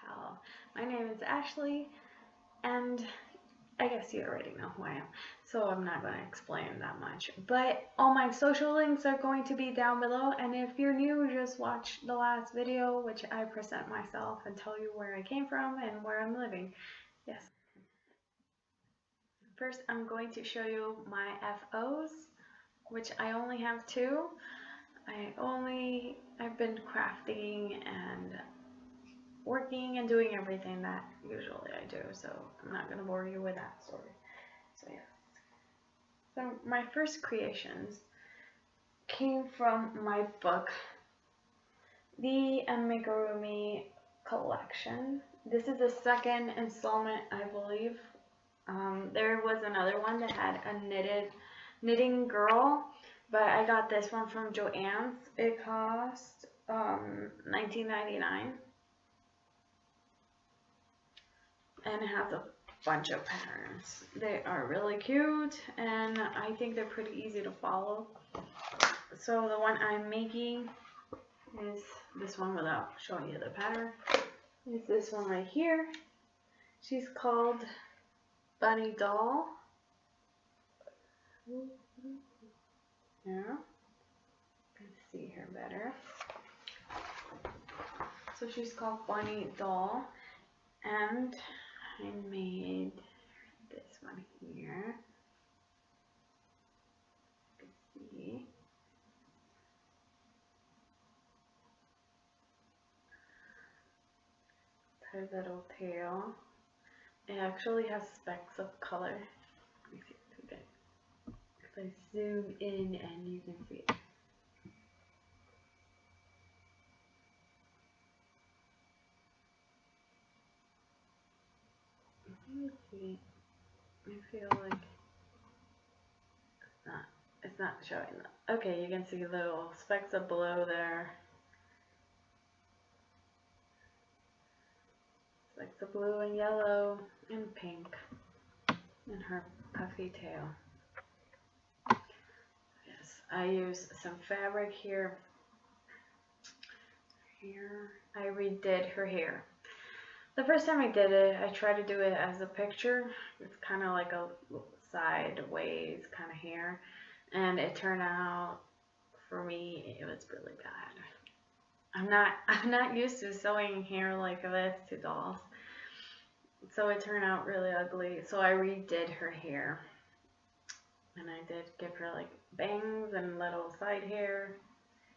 pal. My name is Ashley, and I guess you already know who I am, so I'm not going to explain that much. But all my social links are going to be down below, and if you're new, just watch the last video, which I present myself and tell you where I came from and where I'm living. Yes. First, I'm going to show you my FOs, which I only have two. I've been crafting and working and doing everything that usually I do, so I'm not gonna bore you with that story. So yeah. So my first creations came from my book, the Amigurumi collection. This is the second installment, I believe. There was another one that had a knitting girl, but I got this one from Joann's. It cost $19.99. And it has a bunch of patterns. They are really cute, and I think they're pretty easy to follow. So the one I'm making is this one without showing you the pattern. It's this one right here. She's called Bunny Doll. Yeah, you can see her better. So she's called Bunny Doll, and I made this one here. You can see. Her little tail. It actually has specks of color. Let me see if I zoom in and you can see it. Let me see. I feel like it's not showing that. Okay, you can see little specks of blue there. Specks of blue and yellow and pink in her puffy tail. Yes, I use some fabric here. I redid her hair. The first time I did it, I tried to do it as a picture. It's kind of like a sideways kind of hair, and it turned out, for me, it was really bad. I'm not used to sewing hair like this to dolls, so it turned out really ugly. So I redid her hair, and I did give her like bangs and little side hair,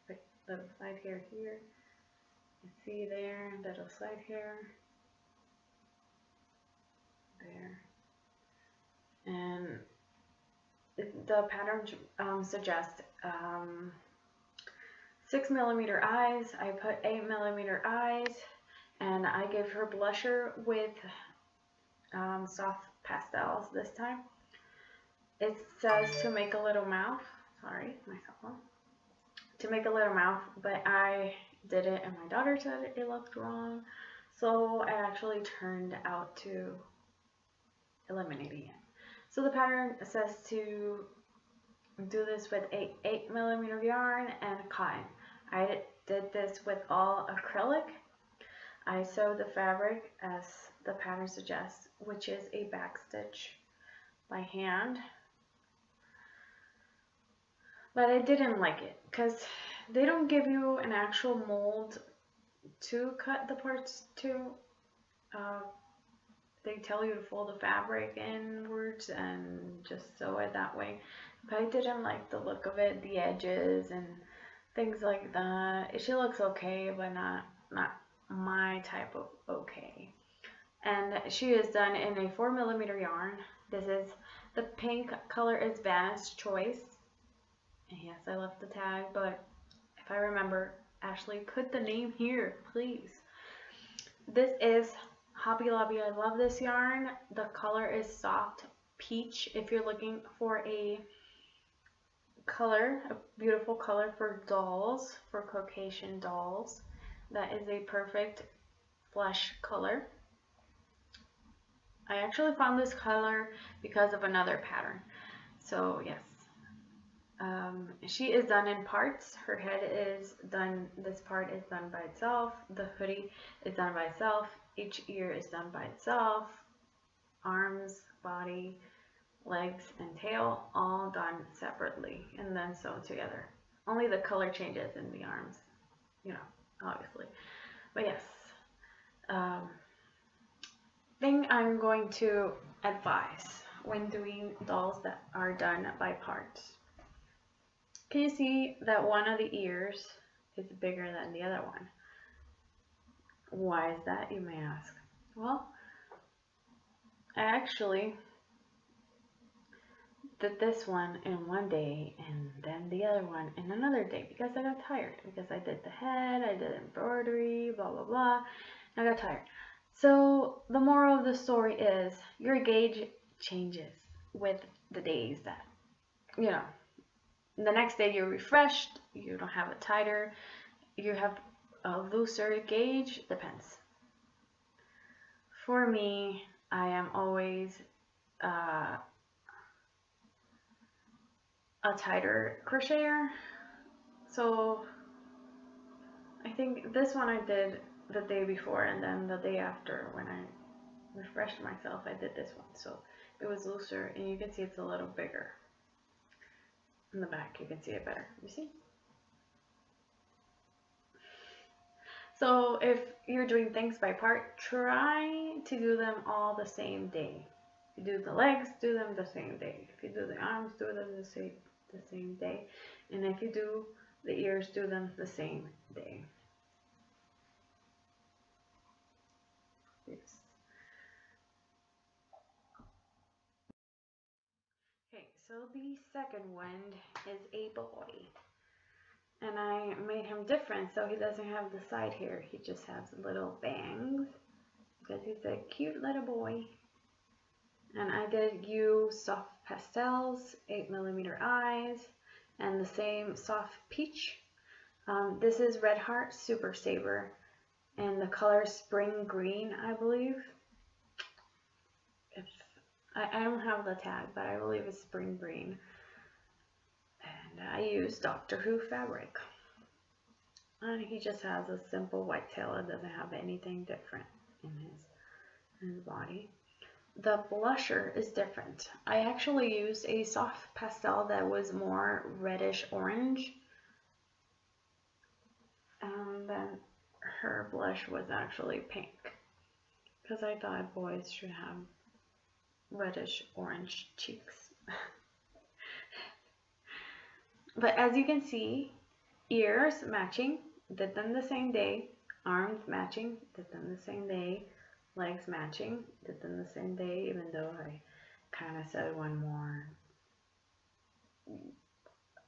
like little side hair here. You see there, little side hair. There. And the pattern suggests 6mm eyes. I put 8mm eyes, and I give her blusher with soft pastels this time. It says to make a little mouth. Sorry, my cell phone. To make a little mouth, but I did it and my daughter said it looked wrong, so I actually turned out to eliminating it. So the pattern says to do this with a 8mm yarn and cotton. I did this with all acrylic. I sewed the fabric as the pattern suggests, which is a back stitch by hand. But I didn't like it because they don't give you an actual mold to cut the parts to. They tell you to fold the fabric inwards and just sew it that way. But I didn't like the look of it, the edges and things like that. She looks okay, but not my type of okay. And she is done in a 4mm yarn. This is, the pink color is Vanna's Choice. And yes, I left the tag, but if I remember, Ashley, put the name here, please. This is Hobby Lobby. I love this yarn. The color is soft peach. If you're looking for a color, a beautiful color for dolls, for Caucasian dolls, that is a perfect flesh color. I actually found this color because of another pattern. So yes, she is done in parts. Her head is done, this part is done by itself. The hoodie is done by itself. Each ear is done by itself. Arms, body, legs, and tail all done separately and then sewn together. Only the color changes in the arms, you know, obviously. But yes, thing I'm going to advise when doing dolls that are done by parts. Can you see that one of the ears is bigger than the other one? Why is that, you may ask? Well, I actually did this one in one day and then the other one in another day because I got tired. Because I did the head, I did embroidery, blah blah blah. I got tired. So the moral of the story is your gauge changes with the days that, you know, the next day you're refreshed, you don't have a tighter, you have a looser gauge, depends. For me, I am always a tighter crocheter, so I think this one I did the day before, and then the day after when I refreshed myself I did this one, so it was looser, and you can see it's a little bigger in the back. You can see it better, you see? So if you're doing things by part, try to do them all the same day. If you do the legs, do them the same day. If you do the arms, do them the same day. And if you do the ears, do them the same day. Yes. Okay, so the second one is a boy. And I made him different, so he doesn't have the side hair. He just has little bangs because he's a cute little boy. And I did use soft pastels, 8mm eyes, and the same soft peach. This is Red Heart Super Saver, and the color Spring Green, I believe. I don't have the tag, but I believe it's Spring Green. And I used Doctor Who fabric. And he just has a simple white tail. It doesn't have anything different in his body. The blusher is different. I actually used a soft pastel that was more reddish orange. And then her blush was actually pink. Because I thought boys should have reddish orange cheeks. But as you can see, ears matching, did them the same day. Arms matching, did them the same day. Legs matching, did them the same day, even though I kind of said one more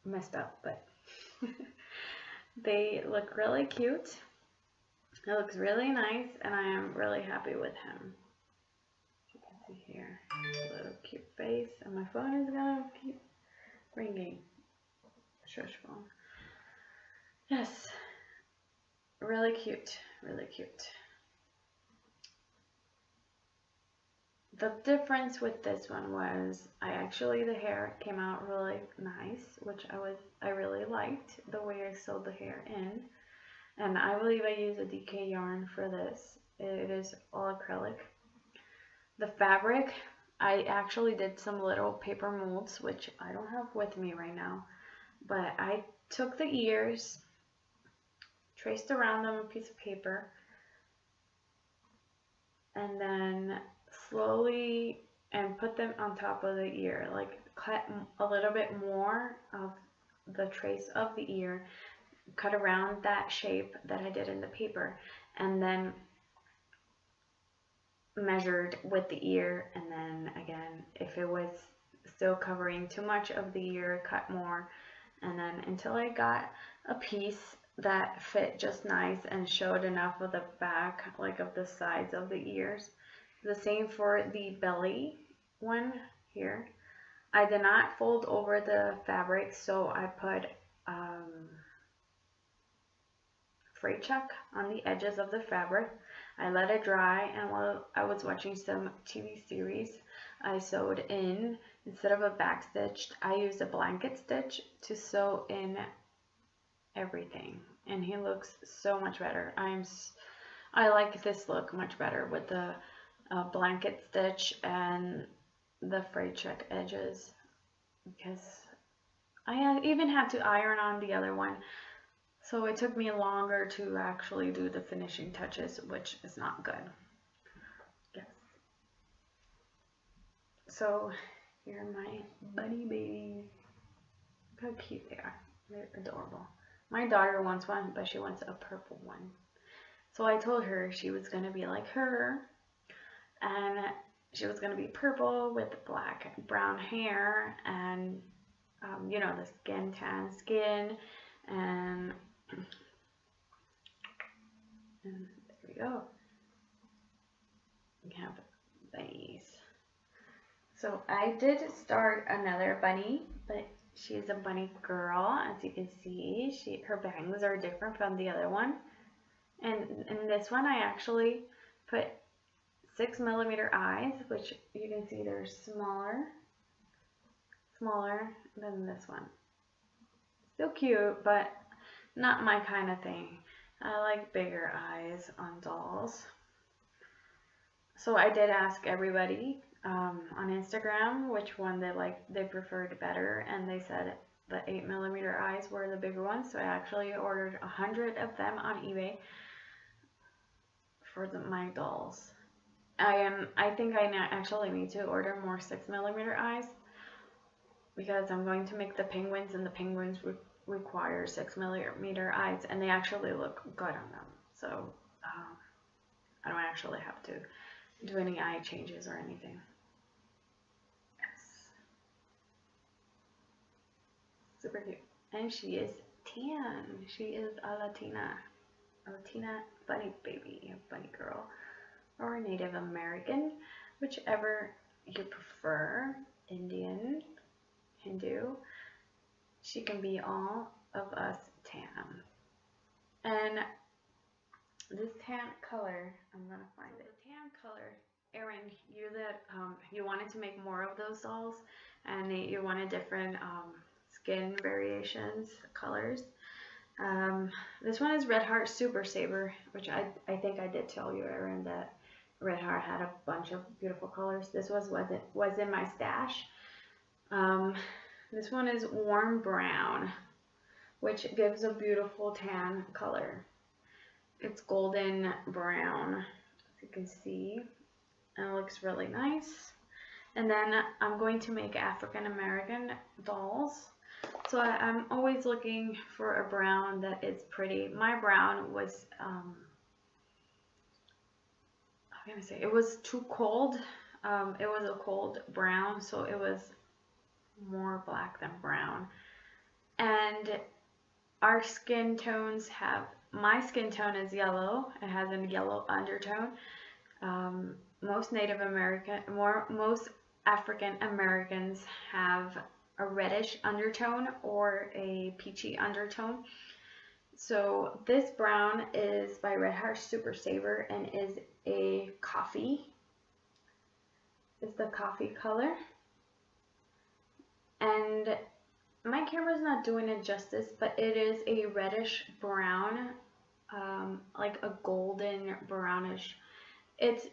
messed up, but they look really cute. It looks really nice, and I am really happy with him. You can see here, a little cute face, and my phone is gonna keep ringing. Shush phone. Yes, really cute, really cute. The difference with this one was the hair came out really nice, which I really liked the way I sewed the hair in. And I believe I used a DK yarn for this. It is all acrylic. The fabric, I actually did some little paper molds, which I don't have with me right now. But I took the ears, traced around them a piece of paper, and then slowly and put them on top of the ear, like cut a little bit more of the trace of the ear, cut around that shape that I did in the paper, and then measured with the ear, and then again, if it was still covering too much of the ear, cut more, and then until I got a piece that fit just nice and showed enough of the back, like of the sides of the ears. The same for the belly one here. I did not fold over the fabric, so I put freight chuck on the edges of the fabric. I let it dry, and while I was watching some TV series, I sewed in, instead of a back stitch, I used a blanket stitch to sew in everything, and he looks so much better. I like this look much better with the blanket stitch and the frayed check edges, because I even had to iron on the other one, so it took me longer to actually do the finishing touches, which is not good. Yes. So here are my bunny babies. Look how cute they are. They're adorable. My daughter wants one, but she wants a purple one. So I told her she was going to be like her, and she was going to be purple with black brown hair, and you know, the skin, tan skin, and there we go. We have bunnies. So I did start another bunny, but she's a bunny girl. As you can see, her bangs are different from the other one. And in this one, I actually put 6mm eyes, which you can see they're smaller than this one. Still cute, but not my kind of thing. I like bigger eyes on dolls. So I did ask everybody on Instagram which one they preferred better, and they said the 8mm eyes were the bigger ones. So I actually ordered 100 of them on eBay for my dolls. I think I actually need to order more 6mm eyes, because I'm going to make the penguins, and the penguins require 6mm eyes, and they actually look good on them. So I don't actually have to do any eye changes or anything. Yes. Super cute. And she is tan. She is a Latina bunny baby, a bunny girl, or a Native American, whichever you prefer. Indian, Hindu. She can be all of us tan. And this tan color, I'm gonna find it. The tan color, Erin, you wanted to make more of those dolls, and you wanted different skin variations, colors. This one is Red Heart Super Saver, which I think I did tell you, Erin, that Red Heart had a bunch of beautiful colors. This was in my stash. This one is Warm Brown, which gives a beautiful tan color. It's golden brown, as you can see, and it looks really nice. And then I'm going to make African American dolls. So I'm always looking for a brown that is pretty. My brown was, I'm gonna say, it was too cold. It was a cold brown, so it was more black than brown. And our skin tones my skin tone is yellow. It has a yellow undertone. Most African Americans have a reddish undertone or a peachy undertone. So this brown is by Red Heart Super Saver and is a coffee. It's the coffee color. And my camera's not doing it justice, but it is a reddish brown, like a golden brownish. It's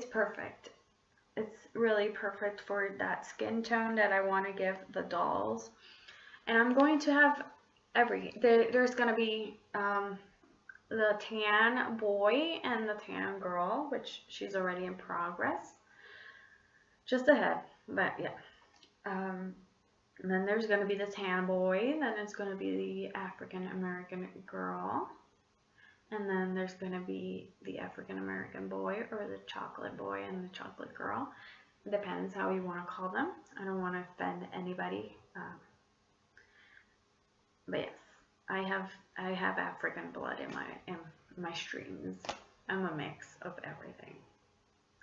perfect. It's really perfect for that skin tone that I want to give the dolls. And I'm going to have there's going to be the tan boy and the tan girl, which she's already in progress. Just ahead, but yeah. And then there's going to be the tan boy, then it's going to be the African American girl, and then there's going to be the African American boy, or the chocolate boy and the chocolate girl. It depends how you want to call them. I don't want to offend anybody. But yes, I have African blood in my streams. I'm a mix of everything.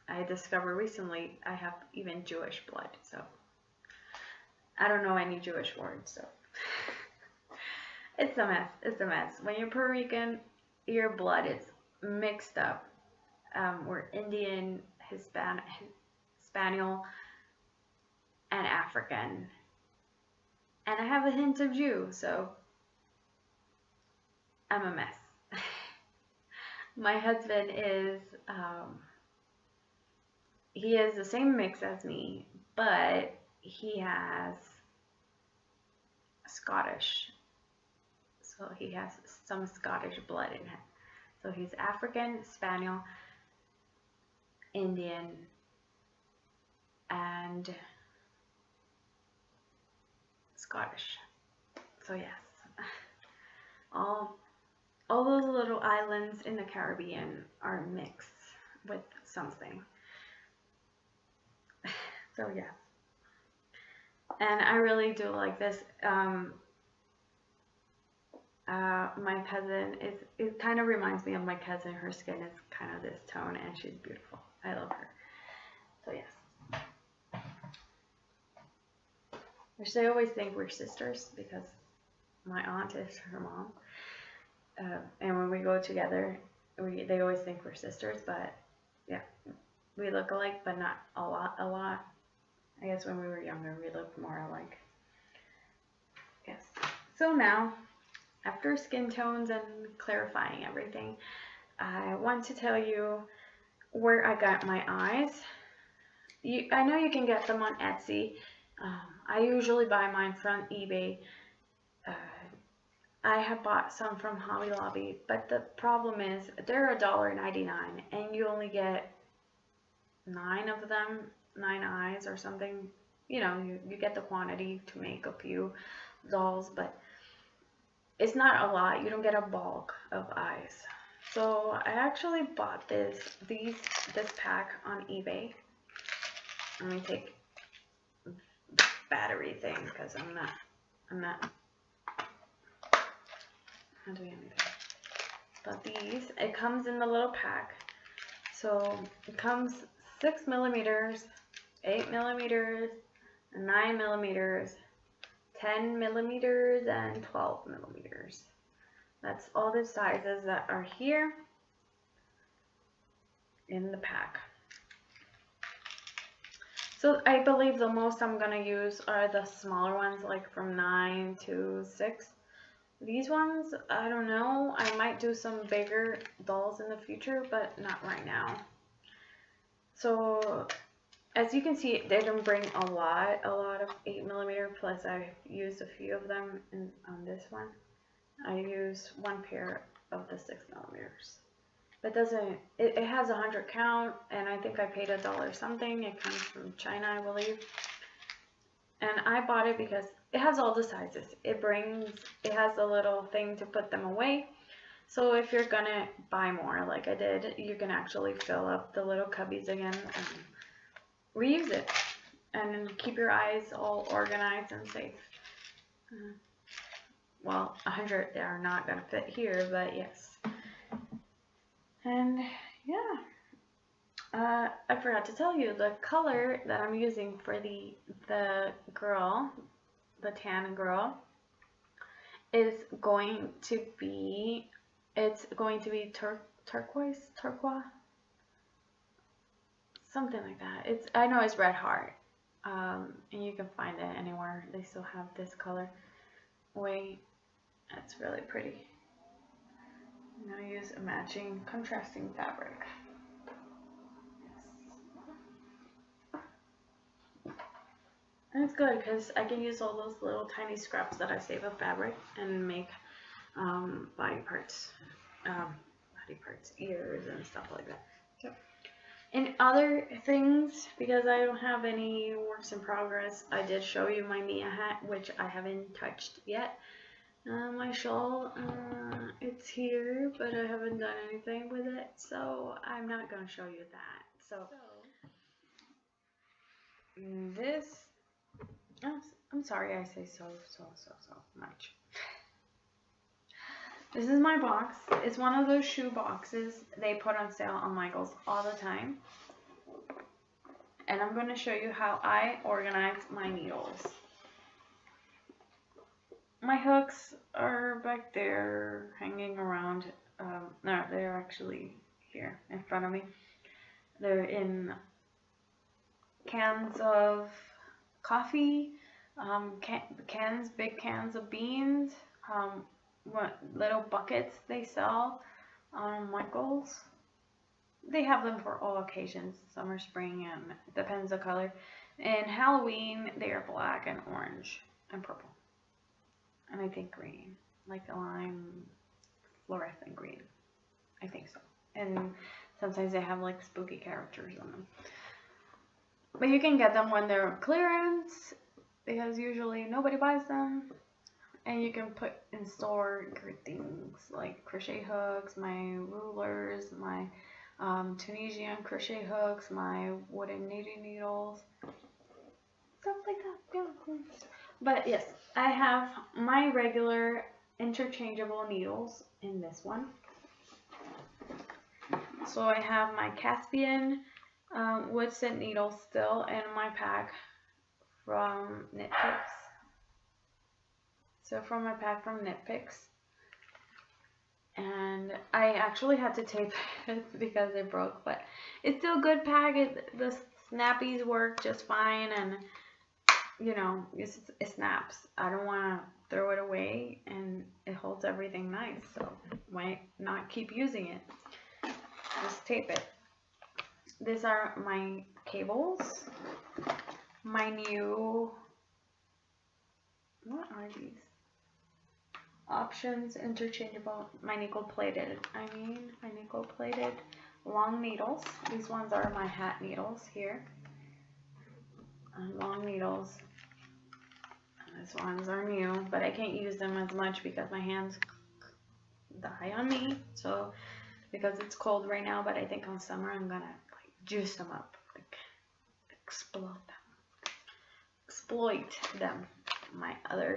I discovered recently I have even Jewish blood, so I don't know any Jewish words, so it's a mess. It's a mess. When you're Puerto Rican, your blood is mixed up. We're Indian, Spaniel, and African, and I have a hint of Jew, so I'm a mess. My husband is, he is the same mix as me, but he has Scottish. So he has some Scottish blood in him. So he's African, Spaniel, Indian, and Scottish. So yes, all those little islands in the Caribbean are mixed with something. So yeah, and I really do like this. My cousin is, it kind of reminds me of my cousin. Her skin is kind of this tone, and she's beautiful. I love her. So yes, which they always think we're sisters because my aunt is her mom. And when we go together, they always think we're sisters, but yeah, we look alike, but not a lot. I guess when we were younger, we looked more alike. Yes. So now, after skin tones and clarifying everything, I want to tell you where I got my eyes. I know you can get them on Etsy. I usually buy mine from eBay. I have bought some from Hobby Lobby, but the problem is they're $1.99 and you only get 9 of them, 9 eyes or something. You know, you get the quantity to make a few dolls, but it's not a lot. You don't get a bulk of eyes. So I actually bought this pack on eBay. Let me take the battery thing because I'm not doing anything. But these, it comes in the little pack. So it comes 6 millimeters, 8 millimeters, 9 millimeters, 10 millimeters, and 12 millimeters. That's all the sizes that are here in the pack. So I believe the most I'm gonna use are the smaller ones, like from 9 to 6. These ones, I don't know. I might do some bigger dolls in the future, but not right now. So as you can see, they don't bring a lot of 8 millimeter. Plus, I used a few of them on this one. I used 1 pair of the 6 millimeters. But it has 100 count, and I think I paid $1 something. It comes from China, I believe. And I bought it because it has all the sizes. It has a little thing to put them away. So if you're gonna buy more like I did, you can actually fill up the little cubbies again and reuse it. And keep your eyes all organized and safe. Well, 100 they are not gonna fit here, but yes. And yeah. I forgot to tell you, the color that I'm using for the girl, the tan girl, is going to be, turquoise, something like that. I know it's Red Heart, and you can find it anywhere. They still have this color. That's really pretty. I'm gonna use a matching contrasting fabric. And it's good because I can use all those little tiny scraps that I save of fabric and make body parts, ears and stuff like that. So, and other things, because I don't have any works in progress, I did show you my Mia hat, which I haven't touched yet. My shawl, it's here, but I haven't done anything with it, so I'm not going to show you that. So this, I'm sorry I say so much. This is my box. It's one of those shoe boxes they put on sale on Michaels all the time. And I'm going to show you how I organize my needles. My hooks are back there hanging around. No, they're actually here in front of me. They're in cans of coffee, big cans of beans, what little buckets they sell Michaels. They have them for all occasions, summer, spring, and it depends the color. And Halloween, they are black and orange and purple. And I think green, like a lime fluorescent green. I think so. And sometimes they have like spooky characters on them. But you can get them when they're on clearance because usually nobody buys them. And you can put in store great things like crochet hooks, my rulers, my Tunisian crochet hooks, my wooden knitting needles, stuff like that. Yeah. But yes, I have my regular interchangeable needles in this one. So I have my Caspian Woodset needles still in my pack from Knit Picks. So from my pack from Knit Picks. And I actually had to tape it because it broke, but it's still a good pack. The snappies work just fine, and you know, it snaps. I don't want to throw it away, and it holds everything nice, so why not keep using it? Just tape it. These are my cables. My new, what are these? Options interchangeable, my nickel plated long needles. These ones are my hat needles here. Long needles. These ones are new, but I can't use them as much because my hands die on me. So because it's cold right now, but I think on summer I'm gonna like juice them up, like exploit them. My other.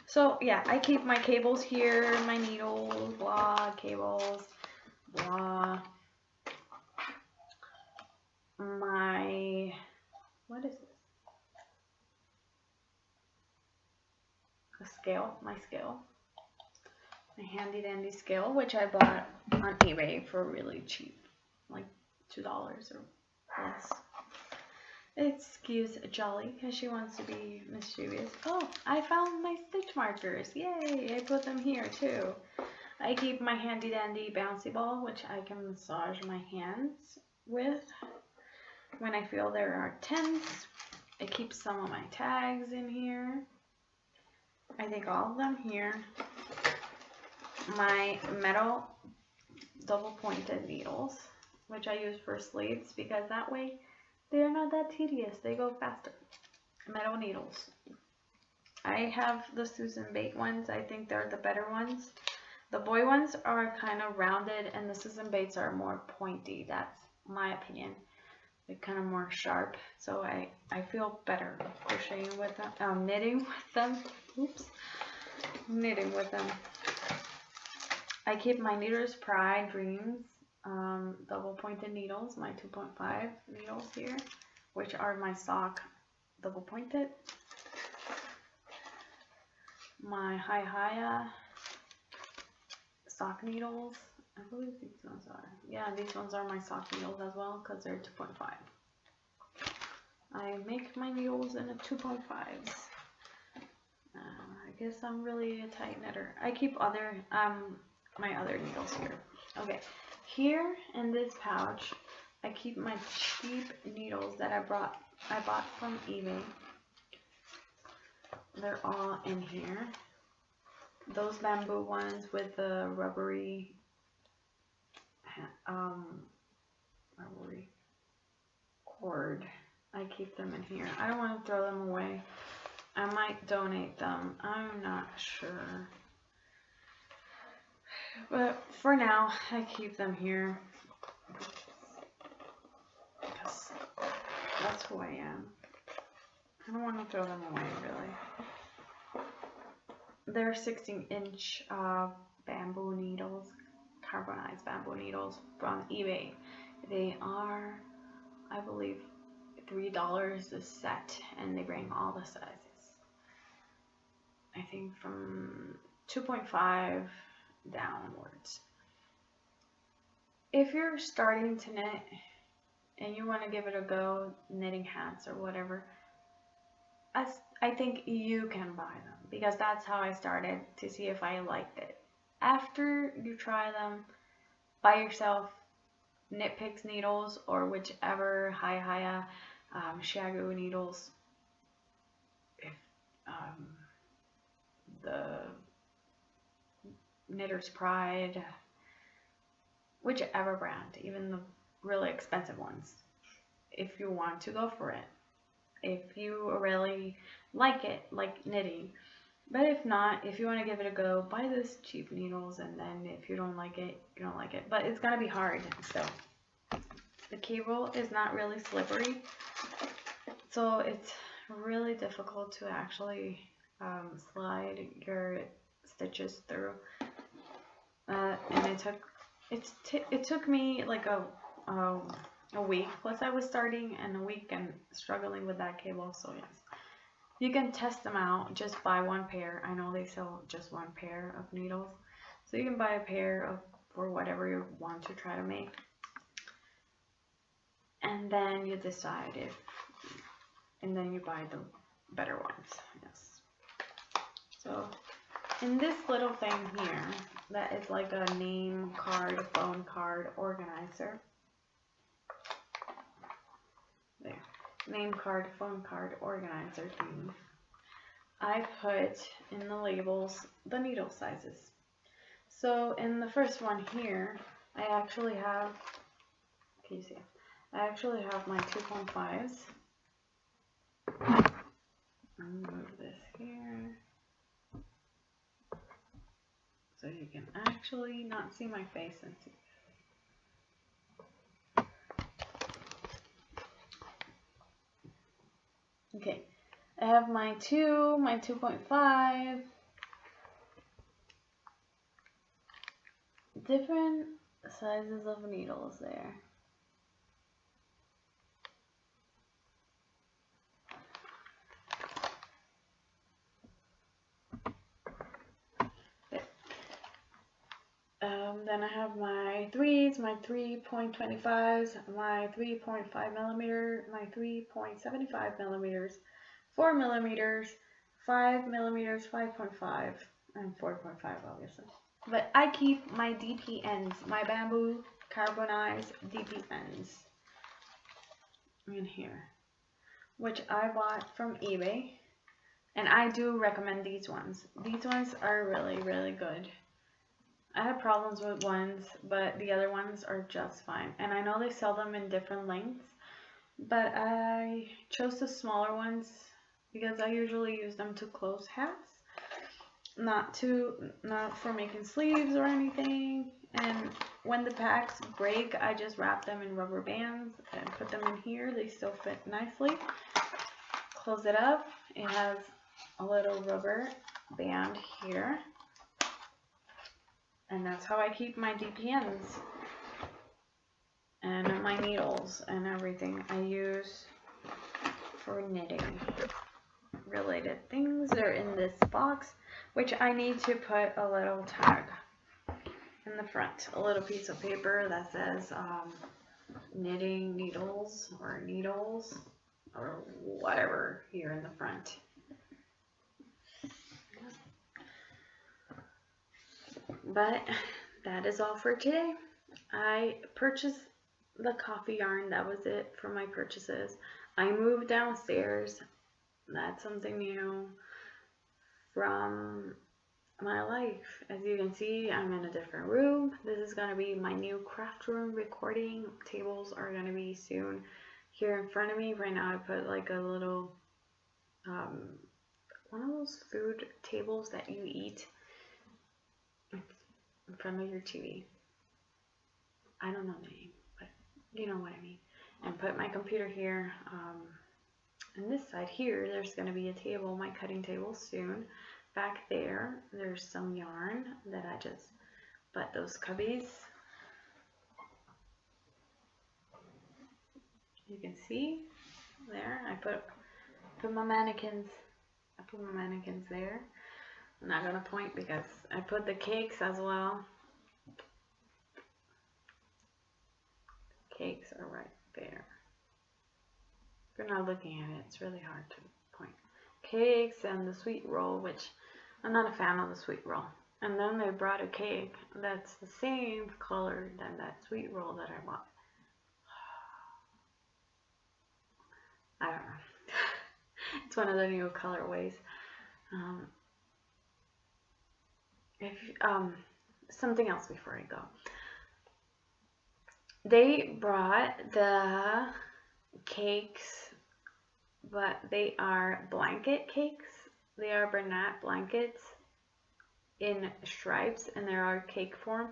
So yeah, I keep my cables here, my needles, blah, cables, blah. My, what is this? A scale, my scale. My handy dandy scale, which I bought on eBay for really cheap, like $2 or less. Excuse Jolly, because she wants to be mischievous. Oh, I found my stitch markers. Yay, I put them here too. I keep my handy dandy bouncy ball, which I can massage my hands with when I feel there are tense. I keep some of my tags in here. I think all of them here. My metal double pointed needles, which I use for sleeves because that way they're not that tedious. They go faster. Metal needles. I have the Susan Bate ones. I think they're the better ones. The boy ones are kind of rounded and the Susan Bates are more pointy. That's my opinion. They're kind of more sharp. So I feel better crocheting with them. Knitting with them. Oops. Knitting with them. I keep my Knitter's Pride Dreams double pointed needles, my 2.5 needles here, which are my sock double pointed. My Hi sock needles, I believe these ones are. Yeah, these ones are my sock needles as well because they're 2.5. I make my needles in a 2.5s. I guess I'm really a tight knitter. I keep other my other needles here. Okay. Here in this pouch, I keep my cheap needles that I bought from eBay. They're all in here. Those bamboo ones with the rubbery cord. I keep them in here. I don't want to throw them away. I might donate them. I'm not sure. But for now, I keep them here because that's who I am. I don't want to throw them away, really. They're 16-inch bamboo needles, carbonized bamboo needles from eBay. They are, I believe, $3 a set, and they bring all the sizes. I think from 2.5 downwards. If you're starting to knit and you want to give it a go, knitting hats or whatever, I think you can buy them because that's how I started to see if I liked it. After you try them, buy yourself Knit Picks needles or whichever Haya Shagu needles. If the Knitter's Pride, whichever brand, even the really expensive ones, if you want to go for it. If you really like it, like knitting. But if not, if you want to give it a go, buy those cheap needles, and then if you don't like it, you don't like it. But it's gonna be hard. So the cable is not really slippery, so it's really difficult to actually slide your stitches through. And it took me like a week. Plus, I was starting in a week and struggling with that cable. So yes, you can test them out. Just buy one pair. I know they sell just one pair of needles, so you can buy a pair of for whatever you want to try to make, and then you decide if, and then you buy the better ones. Yes. So in this little thing here, that is like a name card, phone card organizer. There. Name card, phone card organizer thing. I put in the labels the needle sizes. So in the first one here, I actually have, can you see? I actually have my 2.5s. Move this here so you can actually not see my face and see. Okay, I have my 2.5, different sizes of needles there. Then I have my 3s, my 3.25s, my 3.5 millimeter, my 3.75 millimeters, 4 millimeters, 5 millimeters, 5.5, and 4.5 obviously. But I keep my DP ends, my bamboo carbonized DP ends in here, which I bought from eBay, and I do recommend these ones. These ones are really, really good. I had problems with ones, but the other ones are just fine. And I know they sell them in different lengths, but I chose the smaller ones because I usually use them to close hats, not for making sleeves or anything. And when the packs break, I just wrap them in rubber bands and put them in here. They still fit nicely. Close it up. It has a little rubber band here. And that's how I keep my DPNs and my needles and everything I use for knitting related things. They're in this box, which I need to put a little tag in the front, a little piece of paper that says knitting needles or needles or whatever here in the front. But that is all for today. I purchased the coffee yarn. That was it for my purchases. I moved downstairs. That's something new from my life. As you can see, I'm in a different room. This is going to be my new craft room recording. Tables are going to be soon here in front of me. Right now I put like a little, one of those food tables that you eat in front of your TV. I don't know the name, but you know what I mean. And put my computer here. And this side here, there's going to be a table, my cutting table soon. Back there, there's some yarn that I just put those cubbies. You can see there. I put my mannequins. I put my mannequins there. I'm not gonna point because I put the cakes as well. Cakes are right there. If you're not looking at it, it's really hard to point. Cakes and the sweet roll, which I'm not a fan of the sweet roll. And then they brought a cake that's the same color than that sweet roll that I bought. I don't know. It's one of the new colorways. If something else before I go. They brought the cakes, but they are blanket cakes. They are Bernat blankets in stripes, and they are cake form.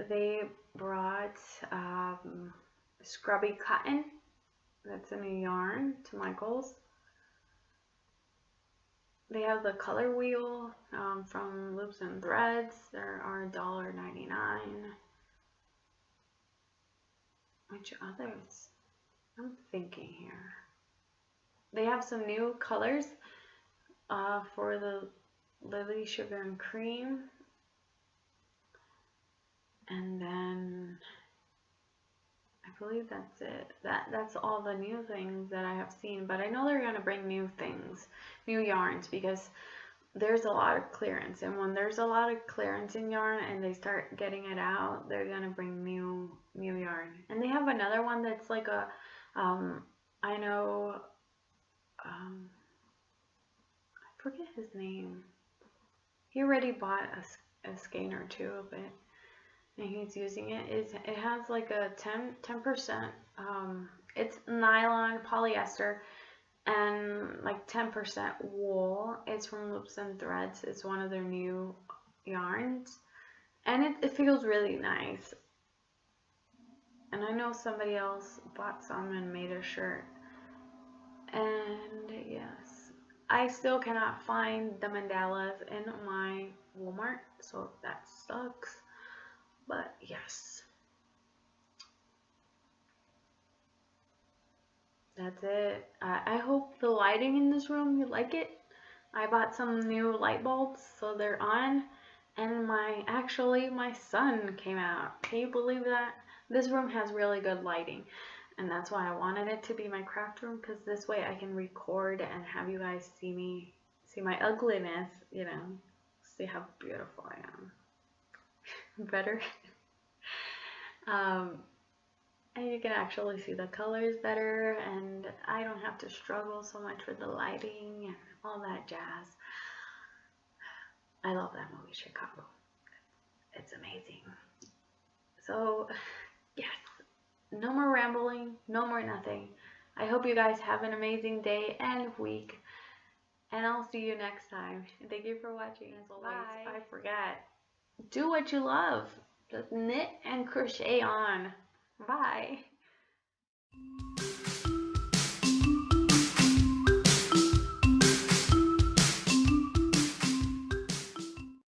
They brought scrubby cotton. That's in a yarn to Michael's. They have the color wheel from Loops and Threads. There are $1.99. Which others? I'm thinking here. They have some new colors for the Lily Sugar and Cream. And then I believe that's it. That's all the new things that I have seen. But I know they're going to bring new things, new yarns, because there's a lot of clearance. And when there's a lot of clearance in yarn and they start getting it out, they're going to bring new yarn. And they have another one that's like a, I know, I forget his name. He already bought a skein or two of it, and he's using it. It has like a 10%, it's nylon polyester and like 10% wool. It's from Loops and Threads. It's one of their new yarns, and it feels really nice. And I know somebody else bought some and made a shirt. And yes, I still cannot find the mandalas in my Walmart, so that sucks. But yes, that's it. I hope the lighting in this room, you like it. I bought some new light bulbs, so they're on. And actually my sun came out. Can you believe that? This room has really good lighting. And that's why I wanted it to be my craft room, because this way I can record and have you guys see my ugliness, you know, see how beautiful I am. Better. And you can actually see the colors better, and I don't have to struggle so much with the lighting and all that jazz. I love that movie, Chicago. It's amazing. So, yes. No more rambling, no more nothing. I hope you guys have an amazing day and week, and I'll see you next time. Thank you for watching. As always, bye. I forgot. Do what you love. Just knit and crochet on. Bye.